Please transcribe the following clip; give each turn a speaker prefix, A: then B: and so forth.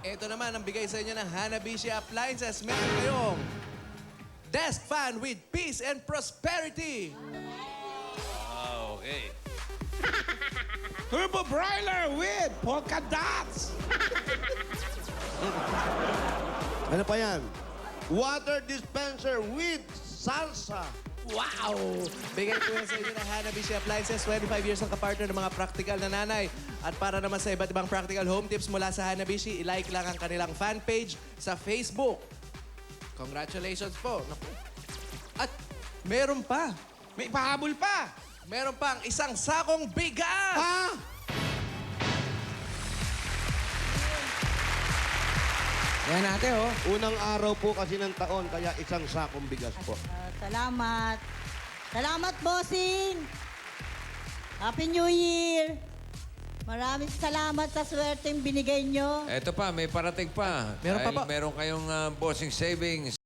A: Ito naman ang bigay sa inyo ng Hanabishi Appliances. Meron kayong desk fan with peace and prosperity.
B: Okay.
C: Turbo broiler with polka dots.
D: Ano pa yan? Water dispenser with salsa.
A: Wow! Bigay ko yan sa inyo ng Hanabishi Appliances. 25 years ang kapartner ng mga practical na nanay. At para naman sa iba't ibang practical home tips mula sa Hanabishi, i-like lang ang kanilang fan page sa Facebook. Congratulations po. Naku. At meron pa.
C: May pahabol pa.
A: Meron pang isang sakong bigas!
D: Ha?
C: Yan natin, oh.
D: Unang araw po kasi ng taon, kaya isang sakong bigas po.
E: Salamat. Salamat, bossing. Happy New Year. Maraming salamat sa swerteng binigay nyo.
B: Eto pa, may parating pa.
A: Meron pa
B: Dahil
A: po.
B: meron kayong bossing savings.